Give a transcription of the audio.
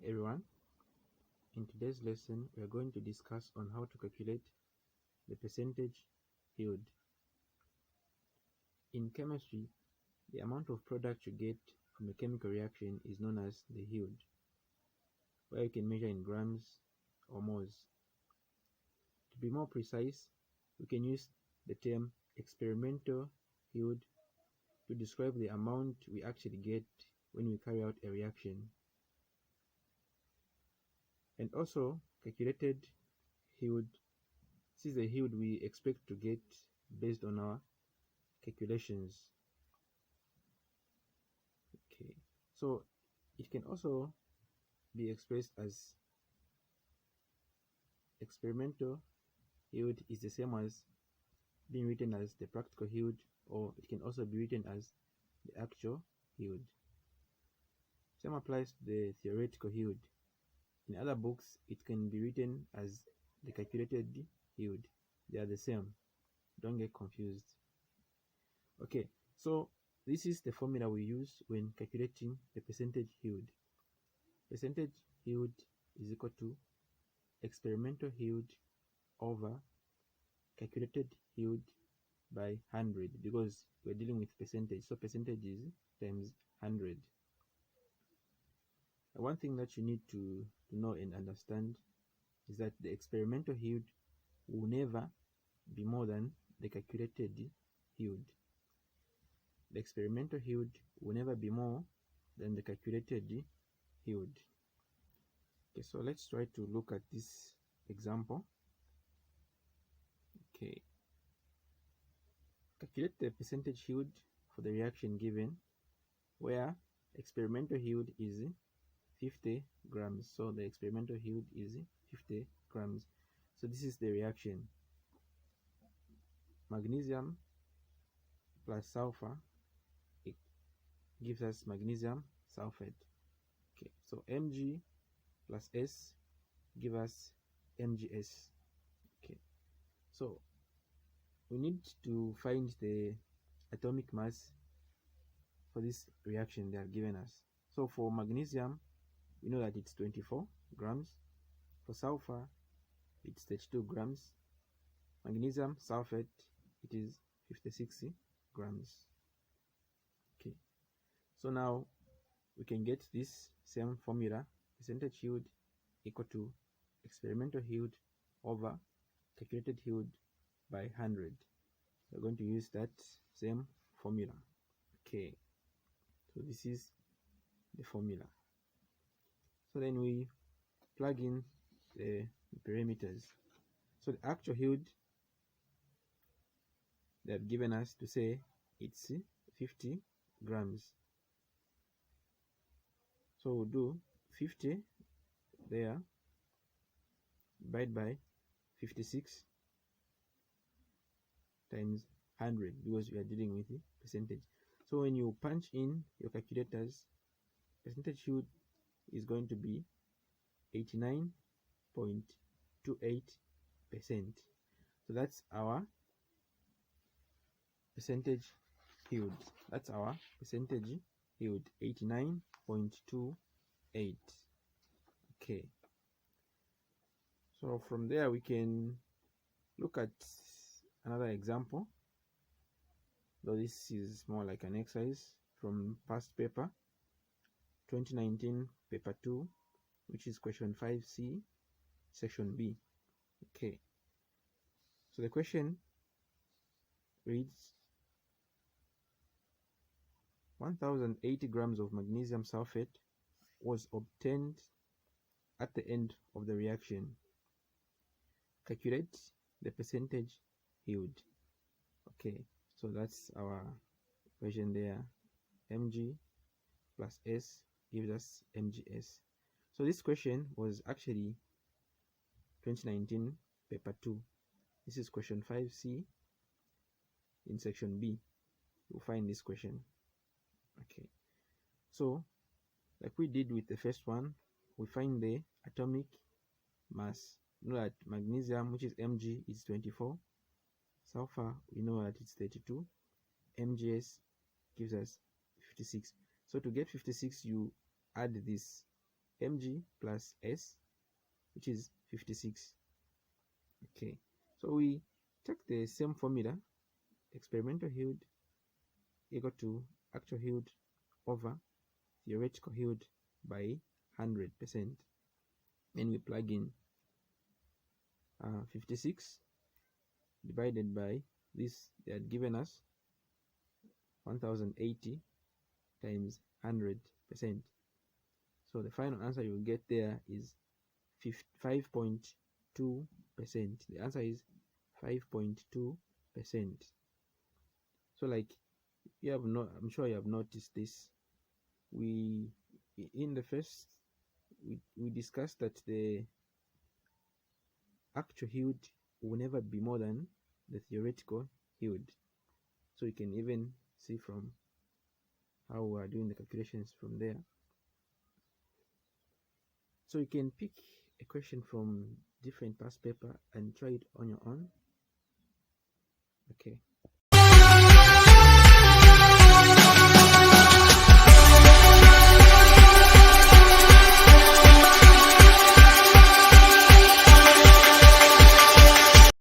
everyone. In today's lesson, we are going to discuss on how to calculate the percentage yield. In chemistry, the amount of product you get from a chemical reaction is known as the yield, where you can measure in grams or moles. To be more precise, we can use the term experimental yield to describe the amount we actually get when we carry out a reaction. And also, calculated yield, this is the yield we expect to get based on our calculations. Okay, so it can also be expressed as experimental yield is the same as being written as the practical yield, or it can also be written as the actual yield. Same applies to the theoretical yield. In other books, it can be written as the calculated yield. They are the same. Don't get confused. Okay, so this is the formula we use when calculating the percentage yield. Percentage yield is equal to experimental yield over calculated yield by 100, because we're dealing with percentage, so percentage is times 100. One thing that you need to know and understand is that the experimental yield will never be more than the calculated yield. The experimental yield will never be more than the calculated yield. Okay, so let's try to look at this example. Okay, calculate the percentage yield for the reaction given, where experimental yield is 50 grams. So the experimental yield is 50 grams. So this is the reaction. Magnesium plus sulfur, it gives us magnesium sulfate. Okay, so Mg plus S give us MgS. Okay, so we need to find the atomic mass for this reaction they have given us. So for magnesium, we know that it's 24 grams. For sulfur, it's 32 grams. Magnesium sulfate, it is 56 grams. Okay, so now we can get this same formula, percentage yield equal to experimental yield over calculated yield by 100. We're going to use that same formula. Okay, so this is the formula. So then we plug in the parameters. So the actual yield they have given us to say it's 50 grams. So we'll do 50 there, divide by 56 times 100, because we are dealing with the percentage. So when you punch in your calculators, percentage yield is going to be 89.28%. So that's our percentage yield. That's our percentage yield, 89.28. Okay, so from there we can look at another example, though this is more like an exercise from past paper 2019 paper 2, which is question 5C section B. Okay, so the question reads 1080 grams of magnesium sulfate was obtained at the end of the reaction. Calculate the percentage yield. Okay, so that's our equation there. Mg plus S gives us MgS. So this question was actually 2019 paper 2. This is question 5C in section B. You'll find this question. Okay, so like we did with the first one, we find the atomic mass. We know that magnesium, which is Mg, is 24. Sulfur, we know that it's 32. MgS gives us 56. So to get 56, you add this mg plus s, which is 56. Okay, so we take the same formula, experimental yield equal to actual yield over theoretical yield by 100%, and we plug in 56 divided by this they had given us 1080 times 100%. So the final answer you will get there is 5.2%. The answer is 5.2%. So like you have not, I'm sure you have noticed this. We in the first we discussed that the actual yield will never be more than the theoretical yield. So you can even see from how we are doing the calculations from there. So you can pick a question from different past paper and try it on your own. Okay.